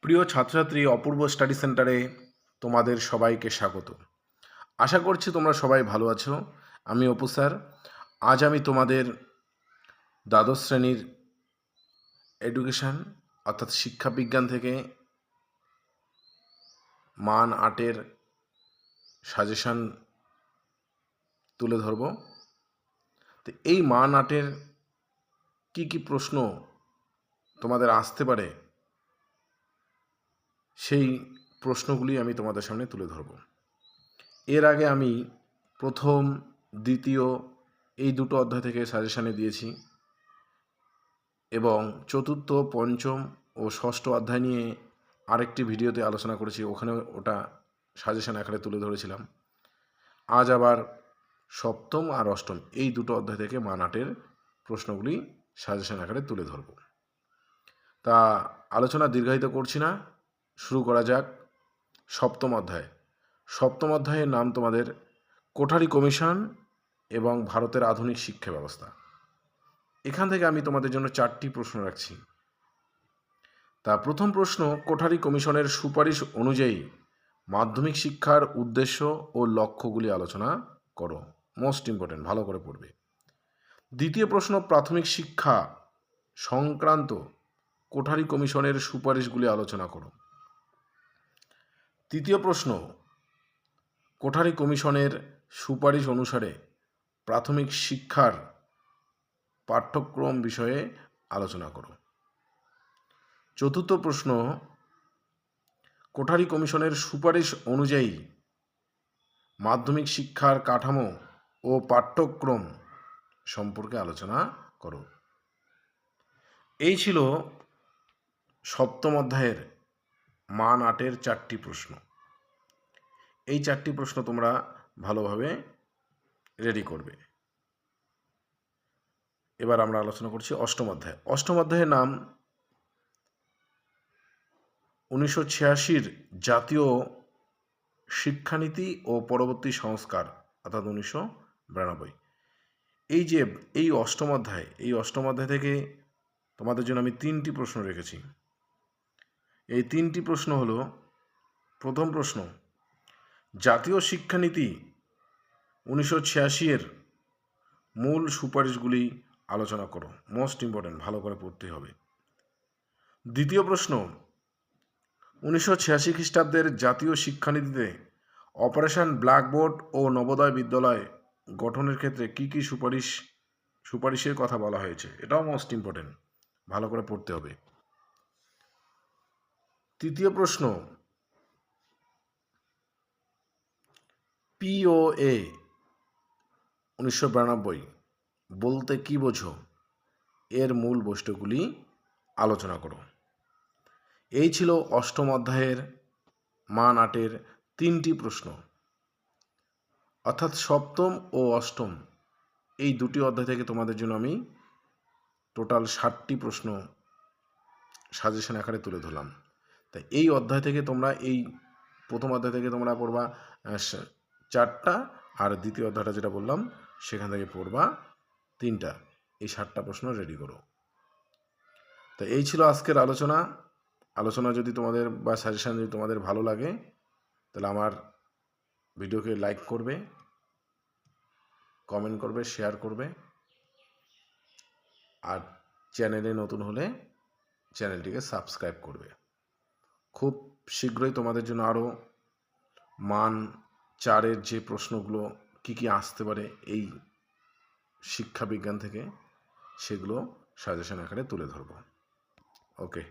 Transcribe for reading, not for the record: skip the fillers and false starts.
প্রিয় ছাত্রছাত্রী, অপূর্ব স্টাডি সেন্টারে তোমাদের সবাইকে স্বাগত। আশা করছি তোমরা সবাই ভালো আছো। আমি অপু স্যার। আজ আমি তোমাদের দ্বাদশ শ্রেণীর এডুকেশন অর্থাৎ শিক্ষা বিজ্ঞান থেকে মান ৮-এর সাজেশন তুলে ধরব। তো এই মান ৮-এর কী কী প্রশ্ন তোমাদের আসতে পারে সেই প্রশ্নগুলি আমি তোমাদের সামনে তুলে ধরব। এর আগে আমি প্রথম, দ্বিতীয় এই দুটো অধ্যায় থেকে সাজেশানে দিয়েছি এবং চতুর্থ, পঞ্চম ও ষষ্ঠ অধ্যায় নিয়ে আরেকটি ভিডিওতে আলোচনা করেছি, ওখানে ওটা সাজেশান আকারে তুলে ধরেছিলাম। আজ আবার সপ্তম আর অষ্টম এই দুটো অধ্যায় থেকে মান ৮-এর প্রশ্নগুলি সাজেশান আকারে তুলে ধরব। তা আলোচনা দীর্ঘায়িত করছি না, শুরু করা যাক। সপ্তম অধ্যায়। সপ্তম অধ্যায়ের নাম তোমাদের কোঠারি কমিশন এবং ভারতের আধুনিক শিক্ষা ব্যবস্থা। এখান থেকে আমি তোমাদের জন্য 4টি প্রশ্ন রাখছি। তা প্রথম প্রশ্ন, কোঠারি কমিশনের সুপারিশ অনুযায়ী মাধ্যমিক শিক্ষার উদ্দেশ্য ও লক্ষ্যগুলি আলোচনা করো। মোস্ট ইম্পর্টেন্ট, ভালো করে পড়বে। দ্বিতীয় প্রশ্ন, প্রাথমিক শিক্ষা সংক্রান্ত কোঠারি কমিশনের সুপারিশগুলি আলোচনা করো। তৃতীয় প্রশ্ন, কোঠারি কমিশনের সুপারিশ অনুসারে প্রাথমিক শিক্ষার পাঠ্যক্রম বিষয়ে আলোচনা করো। চতুর্থ প্রশ্ন, কোঠারি কমিশনের সুপারিশ অনুযায়ী মাধ্যমিক শিক্ষার কাঠামো ও পাঠ্যক্রম সম্পর্কে আলোচনা করো। এই ছিল সপ্তম অধ্যায়ের মান ৮-এর 4টি প্রশ্ন। এই 4টি প্রশ্ন তোমরা ভালোভাবে রেডি করবে। এবার আমরা আলোচনা করছি অষ্টম অধ্যায়। অষ্টম অধ্যায়ের নাম 1986-র জাতীয় শিক্ষানীতি ও পরবর্তী সংস্কার, অর্থাৎ 1992। এই অষ্টম অধ্যায় থেকে তোমাদের জন্য আমি 3টি প্রশ্ন রেখেছি। এই 3টি প্রশ্ন হলো, প্রথম প্রশ্ন, জাতীয় শিক্ষানীতি 1986-এর মূল সুপারিশগুলি আলোচনা করো। মোস্ট ইম্পর্টেন্ট, ভালো করে পড়তে হবে। দ্বিতীয় প্রশ্ন, 1986 খ্রিস্টাব্দের জাতীয় শিক্ষানীতিতে অপারেশন ব্ল্যাকবোর্ড ও নবোদয় বিদ্যালয় গঠনের ক্ষেত্রে কী কী সুপারিশের কথা বলা হয়েছে। এটাও মোস্ট ইম্পর্টেন্ট, ভালো করে পড়তে হবে। তৃতীয় প্রশ্ন, পিওএ 1992 বলতে কি বোঝো, এর মূল বস্তুগুলি আলোচনা করো। এই ছিল অষ্টম অধ্যায়ের মান ৮-এর 3টি প্রশ্ন। অর্থাৎ সপ্তম ও অষ্টম এই দুটি অধ্যায় থেকে তোমাদের জন্য আমি টোটাল 60টি প্রশ্ন সাজেশন আকারে তুলে ধরলাম। তাই এই অধ্যায় থেকে তোমরা, এই প্রথম অধ্যায় থেকে তোমরা পড়বা 4টা, আর দ্বিতীয় অধ্যায়টা যেটা বললাম সেখান থেকে পড়বা 3টা। এই 7টা প্রশ্ন রেডি করো। তো এই ছিল আজকের আলোচনা যদি তোমাদের বা সাজেশন যদি তোমাদের ভালো লাগে তাহলে আমার ভিডিওকে লাইক করবে, কমেন্ট করবে, শেয়ার করবে, আর চ্যানেলে নতুন হলে চ্যানেলটিকে সাবস্ক্রাইব করবে। খুব শীঘ্রই তোমাদের জন্য আরও মান 4-এর যে প্রশ্নগুলো কী কী আসতে পারে এই শিক্ষা বিজ্ঞান থেকে, সেগুলো সাজেশন আকারে তুলে ধরব। ওকে।